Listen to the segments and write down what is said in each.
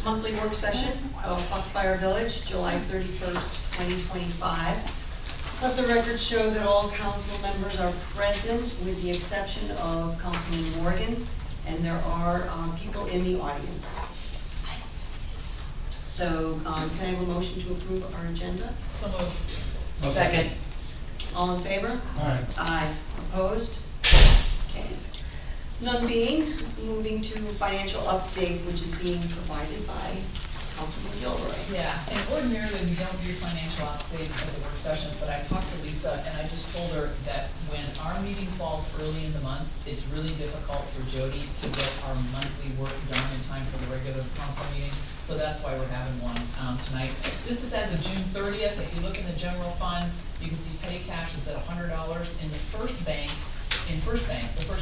monthly work session of Foxfire Village, July 31st, 2025. Let the record show that all council members are present with the exception of Councilman Morgan, and there are people in the audience. So, can I have a motion to approve our agenda? So moved. Second. All in favor? Aye. Aye. Opposed? Okay. None being, moving to financial update, which is being provided by Councilman Gilroy. Yeah, and ordinarily we don't do financial updates at the work sessions, but I talked to Lisa and I just told her that when our meeting falls early in the month, it's really difficult for Jody to get our monthly work done in time for the regular council meeting. So that's why we're having one tonight. This is as of June 30th. If you look in the general fund, you can see petty cash is at $100 in the first bank. The first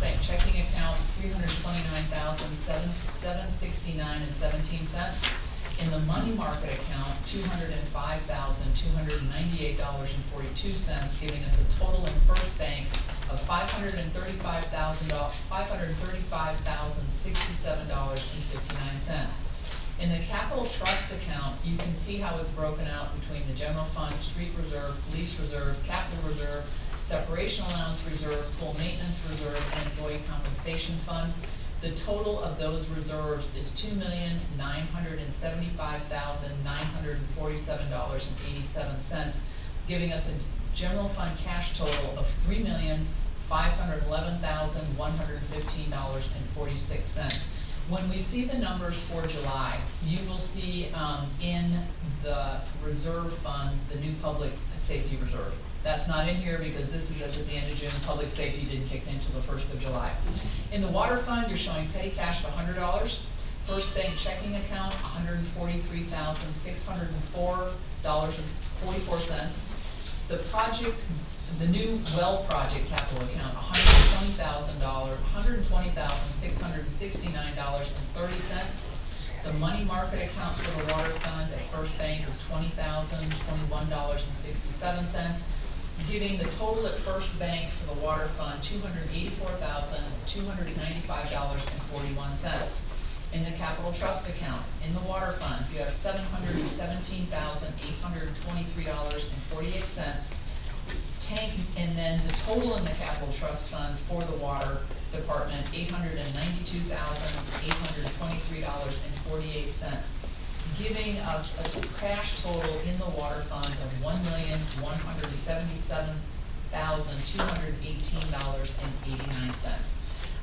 bank checking account, $329,769.17. In the money market account, $205,298.42, giving us a total in first bank of $535,067.59. In the capital trust account, you can see how it's broken out between the general fund, street reserve, police reserve, capital reserve, separation allowance reserve, full maintenance reserve, and employee compensation fund. The total of those reserves is $2,975,947.87, giving us a general fund cash total of $3,511,115.46. When we see the numbers for July, you will see in the reserve funds, the new public safety reserve. That's not in here because this is as at the end of June. Public safety didn't kick in until the 1st of July. In the water fund, you're showing petty cash of $100. First bank checking account, $143,604.44. The project, the new well project capital account, $120,669.30. The money market account for the water fund at First Bank is $20,021.67, giving the total at First Bank for the water fund $284,295.41. In the capital trust account, in the water fund, you have $717,823.48. And then the total in the capital trust fund for the water department, $892,823.48, giving us a cash total in the water fund of $1,177,218.89.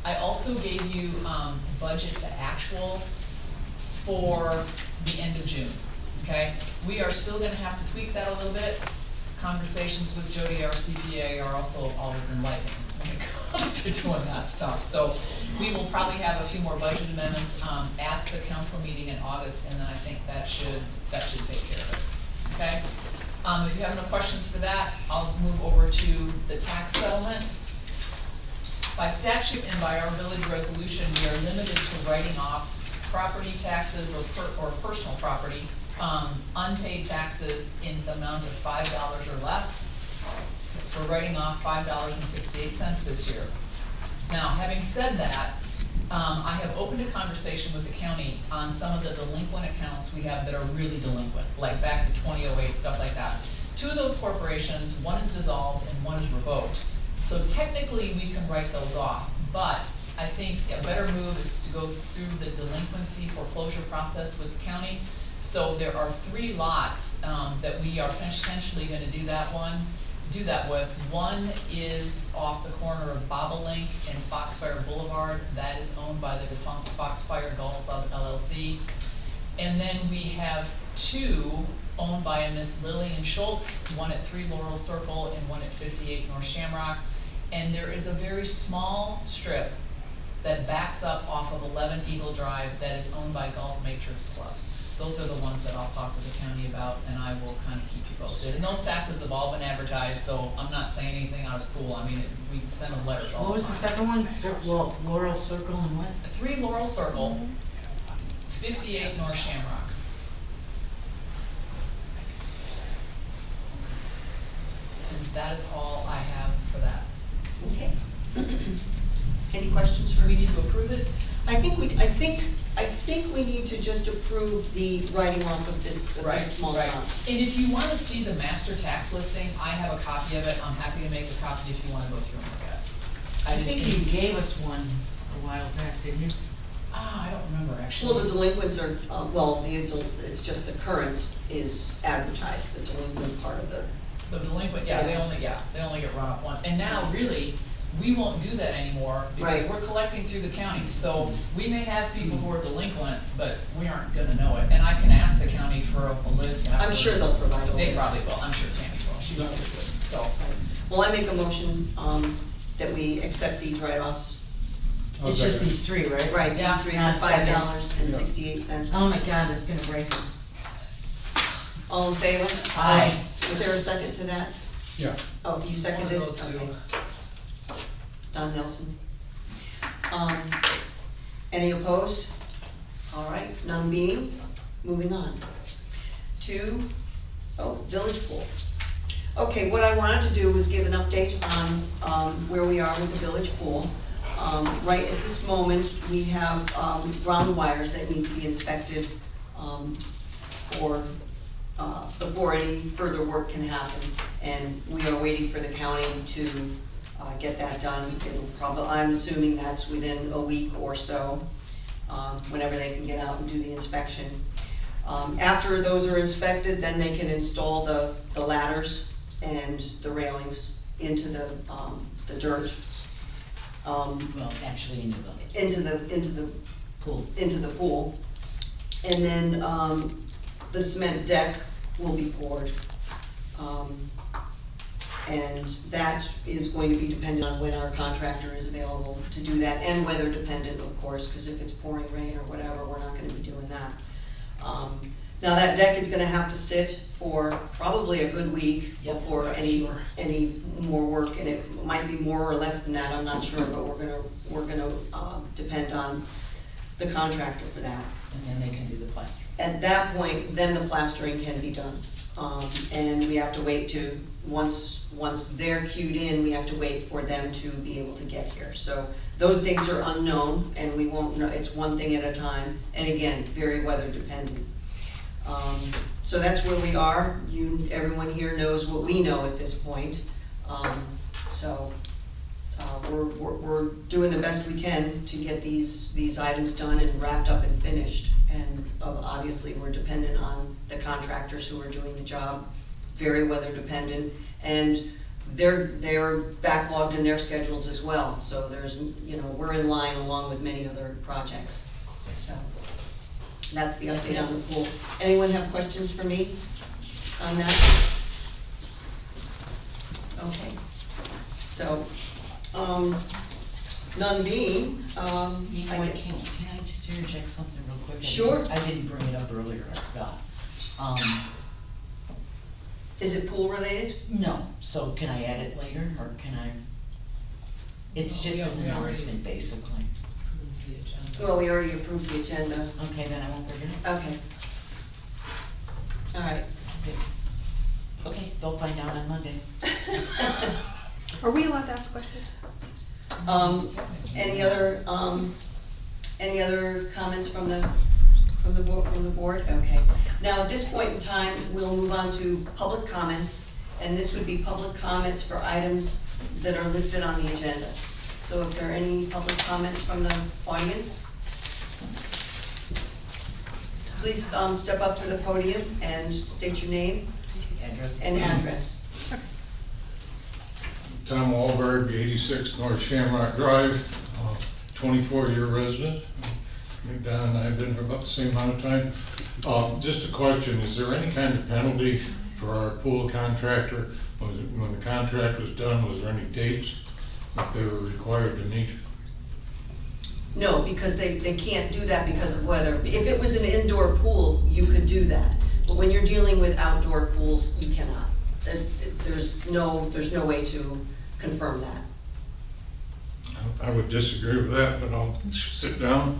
I also gave you budget to actual for the end of June, okay? We are still gonna have to tweak that a little bit. Conversations with Jody, our CPA, are also always enlightening when it comes to doing that stuff. So we will probably have a few more budget amendments at the council meeting in August, and then I think that should take care of it. Okay? If you have no questions for that, I'll move over to the tax settlement. By statute and by our village resolution, we are limited to writing off property taxes or personal property, unpaid taxes in the amount of $5 or less. We're writing off $5.68 this year. Now, having said that, I have opened a conversation with the county on some of the delinquent accounts we have that are really delinquent, like back to 2008, stuff like that. Two of those corporations, one is dissolved and one is revoked. So technically, we can write those off, but I think a better move is to go through the delinquency foreclosure process with the county. So there are 3 lots that we are potentially going to do that with. One is off the corner of Bobolink and Foxfire Boulevard. That is owned by the defunct Foxfire Golf Club LLC. And then we have 2 owned by a Miss Lillian Schultz, one at 3 Laurel Circle and one at 58 North Shamrock. And there is a very small strip that backs up off of 11 Eagle Drive that is owned by Golf Matrix Clubs. Those are the ones that I'll talk to the county about, and I will kind of keep you posted. And those taxes have all been advertised, so I'm not saying anything out of school. I mean, we send them letters all the time. What was the second one? Laurel Circle and what? 3 Laurel Circle, 58 North Shamrock. And that is all I have for that. Okay. Any questions for We me? need to approve it. I think we need to just approve the writing off of this Right, small right. amount. And if you wanna see the master tax listing, I have a copy of it, I'm happy to make a copy if you wanna go through and look at it. I think you gave us one a while back, didn't you? I don't remember actually. Well, the delinquents are, it's just the currents is advertised, the delinquent part of the, The delinquent, they only get run up once, and now really, we won't do that anymore, because Right. we're collecting through the county, so we may have people who are delinquent, but we aren't gonna know it, and I can ask the county for a list I'm afterwards. sure they'll provide a list. They probably will, I'm sure Tammy will, she's really good, so. Well, I make a motion, that we accept these write-offs. It's just these three, right? Right, these Yeah. three Yeah, for second. $5.68. Oh my God, it's gonna break us. All in favor? Aye. Was there a second to that? Yeah. Oh, you seconded? One of those two. Okay. Don Nelson. Any opposed? All right, none being, moving on to, village pool. Okay, what I wanted to do was give an update on, where we are with the village pool. Right at this moment, we have, ground wires that need to be inspected, before any further work can happen. And we are waiting for the county to, get that done. It'll probably, I'm assuming that's within a week or so, whenever they can get out and do the inspection. After those are inspected, then they can install the ladders and the railings into the dirt. Well, actually, into the Into the pool. pool. And then, the cement deck will be poured. And that is going to be dependent on when our contractor is available to do that, and weather dependent, of course, because if it's pouring rain or whatever, we're not gonna be doing that. Now, that deck is gonna have to sit for probably a good week Yep, before sure. any more work, and it might be more or less than that, I'm not sure, but we're gonna depend on the contractor for that. And then they can do the plaster. At that point, then the plastering can be done. And we have to wait to, once they're cued in, we have to wait for them to be able to get here. So those dates are unknown, and we won't know, it's one thing at a time, and again, very weather dependent. So that's where we are. Everyone here knows what we know at this point. We're doing the best we can to get these items done and wrapped up and finished. And obviously, we're dependent on the contractors who are doing the job, very weather dependent. And they're backlogged in their schedules as well. So we're in line along with many other projects. So that's the update on the pool. Anyone have questions for me on that? Okay. So, none being, You know, can I just interject something real quick? Sure. I didn't bring it up earlier, I forgot. is it pool related? No, so can I add it later, or can I? It's just an we already- announcement, basically. Approve the agenda. Well, we already approved the agenda. Okay, then I won't bring it up. Okay. All right. Okay, they'll find out on Monday. Are we allowed to ask questions? Any other comments from the board? Okay. Now, at this point in time, we'll move on to public comments, and this would be public comments for items that are listed on the agenda. So if there are any public comments from the audience, please, step up to the podium and state your name Address. and address. Tom Wahlberg, 86 North Shamrock Drive, 24-year resident. Don and I have been here about the same amount of time. Just a question, is there any kind of penalty for our pool contractor? When the contract was done, was there any dates that they were required to meet? No, because they can't do that because of weather. If it was an indoor pool, you could do that. But when you're dealing with outdoor pools, you cannot. There's no way to confirm that. I would disagree with that, but I'll sit down.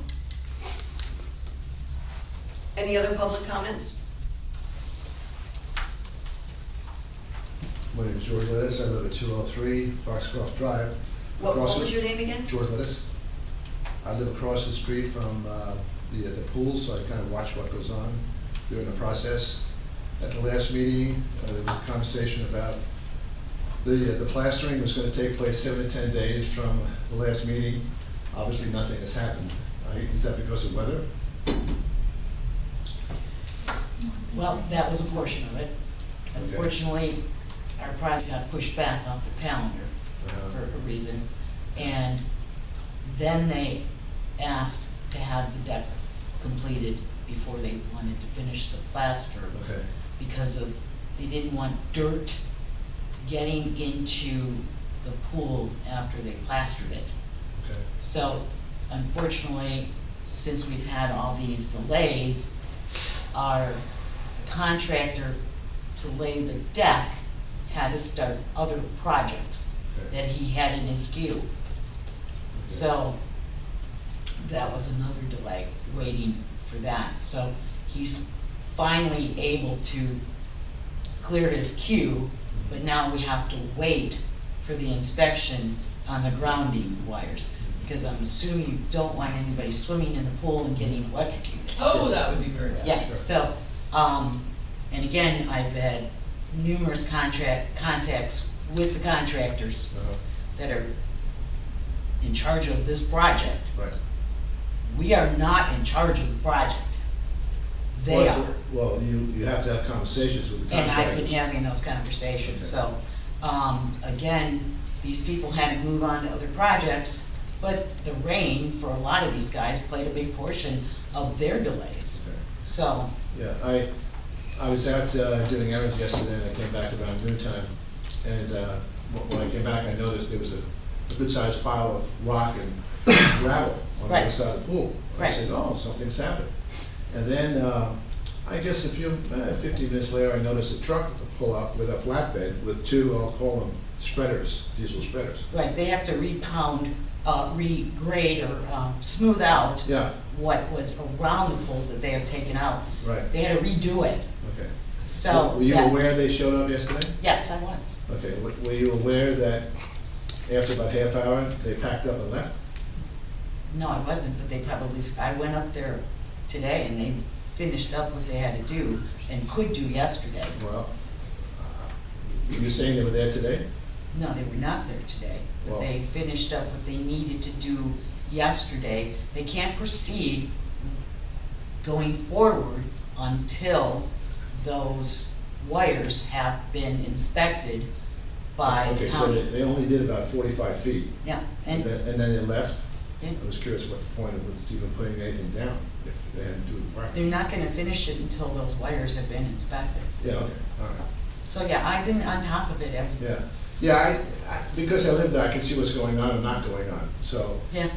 Any other public comments? My name is George Lettis, I live at 203 Foxcroft Drive. What Across was the- your name again? George Lettis. I live across the street from the pool, so I kind of watch what goes on during the process. At the last meeting, there was a conversation about the plastering was gonna take place 7 to 10 days from the last meeting. Obviously, nothing has happened. Is that because of weather? Well, that was a portion of it. Okay. Unfortunately, our project got pushed back off the calendar for a reason. And then they asked to have the deck completed before they wanted to finish the plaster. Okay. Because of, they didn't want dirt getting into the pool after they plastered it. Okay. So unfortunately, since we've had all these delays, our contractor to lay the deck had to start other projects Okay. that he had in his queue. So that was another delay, waiting for that. So he's finally able to clear his queue, but now we have to wait for the inspection on the grounding wires. Because I'm assuming you don't want anybody swimming in the pool and getting electrocuted. Oh, that would be very bad. Yeah, Sure. so, and again, I've had numerous contacts with the contractors that are in charge of this project. Right. We are not in charge of the project. They are, Well, you have to have conversations with the and contractor. I've been having those conversations, Okay. so, again, these people had to move on to other projects, but the rain, for a lot of these guys, played a big portion of their delays. Okay. So, Yeah, I was out doing errands yesterday, and I came back around noontime, and when I came back, I noticed there was a good-sized pile of rock and gravel on the other Right. side of the pool. I Right. said, oh, something's happened. And then, I guess 15 minutes later, I noticed a truck pull up with a flatbed with two, I'll call them spreaders, diesel spreaders. right, they have to repound, regrade or, smooth out Yeah, what was around the pool that they have taken out. right, They had to redo it, okay. so. Were you that- aware they showed up yesterday? Yes, I was. Okay, were you aware that after about half hour, they packed up and left? No, I wasn't, but they probably, I went up there today and they finished up what they had to do and could do yesterday. Well, you're saying they were there today? No, they were not there today, but Well- they finished up what they needed to do yesterday. They can't proceed going forward until those wires have been inspected by the Okay, so county. they only did about 45 feet, Yeah, and and, then they left? yeah, I was curious what the point of was even putting anything down, if they had to do it right. they're not gonna finish it until those wires have been inspected. Yeah, okay, all right. So, yeah, I've been on top of it every, Yeah, yeah, because I live there, I can see what's going on and not going on, so. yeah.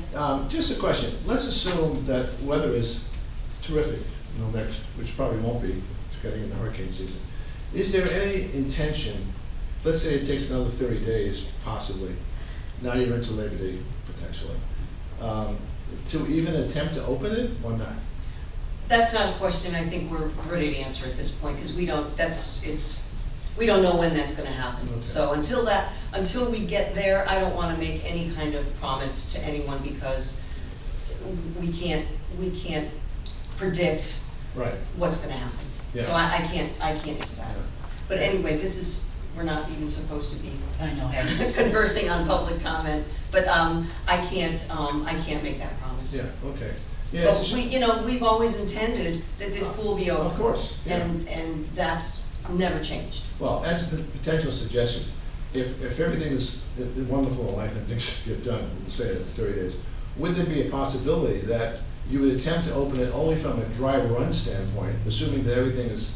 Just a question, let's assume that weather is terrific, next, which probably won't be, it's getting into hurricane season. Is there any intention, let's say it takes another 30 days, possibly, not even until Labor Day, potentially, to even attempt to open it, or not? That's not a question I think we're ready to answer at this point, because we don't know when that's gonna happen. Okay. So until we get there, I don't wanna make any kind of promise to anyone, because we can't predict Right, what's gonna happen. So Yeah. I can't answer that. Yeah. But anyway, we're not even supposed to be I know, having conversing on public comment, but, I can't make that promise. yeah, okay. Yeah, But it's- we've always intended that this pool be open. Of course, yeah. And that's never changed. Well, as a potential suggestion, if everything is wonderful in life and things get done, we'll say it in 30 days, would there be a possibility that you would attempt to open it only from a dry run standpoint, assuming that everything is,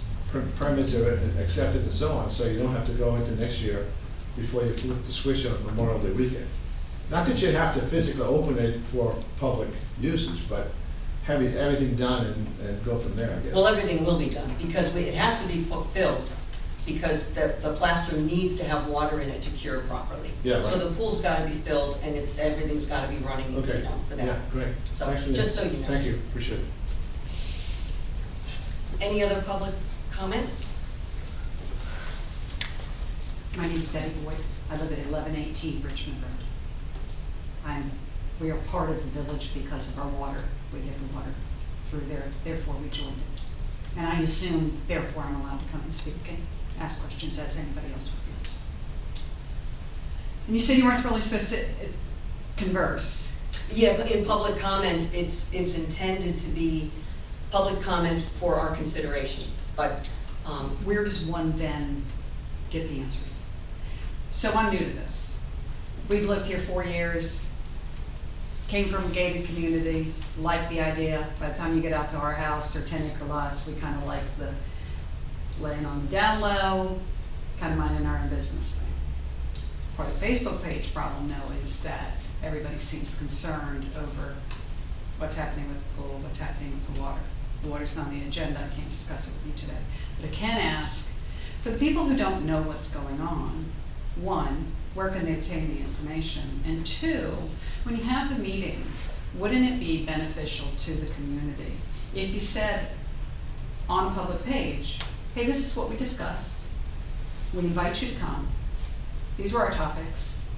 permits are accepted and so on, so you don't have to go into next year before you flip the switch on Memorial Day weekend? Not that you'd have to physically open it for public usage, but have everything done and go from there, I guess. Well, everything will be done, because it has to be filled, because the plaster needs to have water in it to cure properly. Yeah, So right. the pool's gotta be filled, and everything's gotta be running, Okay, for that. yeah, great. So, Thanks for the- just so you know. Thank you, appreciate it. Any other public comment? My name's Debbie Boyd. I live at 1118 Richmond Road. I'm We are part of the village because of our water. We get the water through there, therefore we joined it. And I assume, therefore, I'm allowed to come and speak and ask questions as anybody else would be. And you said you weren't really supposed to converse. Yeah, but in public comment, it's intended to be public comment for our consideration, but, Where does one then get the answers? So I'm new to this. We've lived here 4 years, came from a gated community, like the idea. By the time you get out to our house, they're 10-acre lots, we kind of like the laying on the down low, kind of minding our own business thing. Part of the Facebook page problem though is that everybody seems concerned over what's happening with the pool, what's happening with the water. The water's not on the agenda, I can't discuss it with you today. But I can ask, for the people who don't know what's going on, one, where can they obtain the information? And two, when you have the meetings, wouldn't it be beneficial to the community if you said on a public page, hey, this is what we discussed, we invite you to come, these were our topics,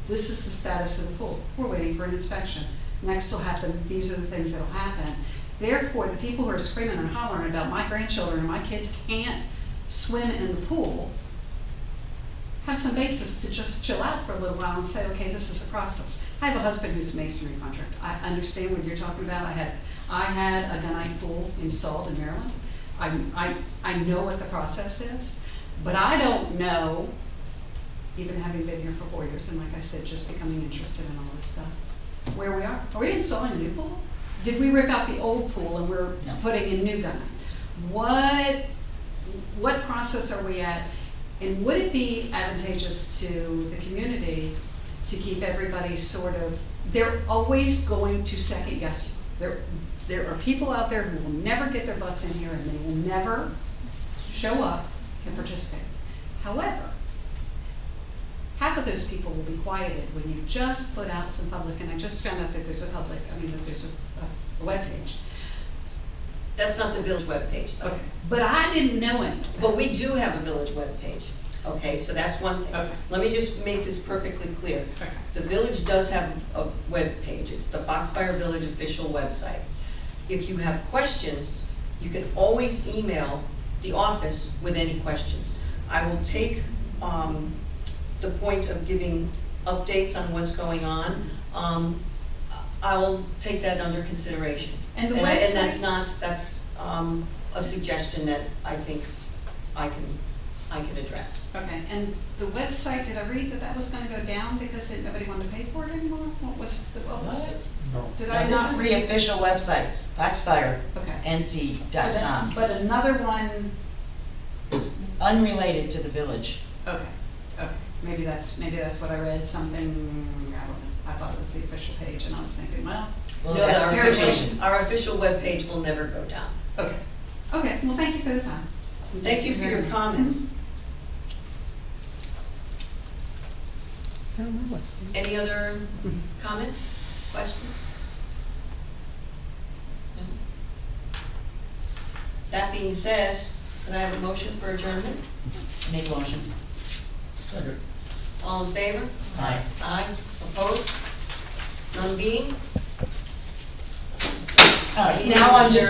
this is the status of the pool, we're waiting for an inspection, next will happen, these are the things that'll happen. Therefore, the people who are screaming and hollering about my grandchildren and my kids can't swim in the pool have some basis to just chill out for a little while and say, okay, this is a process. I have a husband who's a masonry contractor. I understand what you're talking about. I had a gunite pool installed in Maryland. I know what the process is, but I don't know, even having been here for 4 years, and like I said, just becoming interested in all this stuff, where we are. Are we installing a new pool? Did we rip out the old pool and we're putting in new gunite? What process are we at? And would it be advantageous to the community to keep everybody sort of, they're always going to second guess you. There are people out there who will never get their butts in here and they will never show up and participate. However, half of those people will be quieted when you just put out some public, and I just found out that there's that there's a webpage. that's not the village webpage, though. Okay, but I didn't know it. But we do have a village webpage, okay, so that's one thing. Okay. Let me just make this perfectly clear. Okay. The village does have a webpage, it's the Foxfire Village official website. If you have questions, you can always email the office with any questions. I will take, the point of giving updates on what's going on, I will take that under consideration. And the And website- that's a suggestion that I think I can address. Okay, and the website, did I read that was gonna go down because nobody wanted to pay for it anymore? What was? Did I Now, this not is read? the official website, Okay. foxfirenc.com. But another one, It's unrelated to the village. okay, maybe that's what I read, something, I don't know, I thought it was the official page, and I was thinking, well, Well, No, that's our official webpage will never go down. okay, well, thank you for the time. Thank you for your very much. comments. I don't know what. Any other comments, questions? No? That being said, could I have a motion for adjournment? Make a motion. Second. All in favor? Aye. Aye, opposed? None being? All right, now I'm just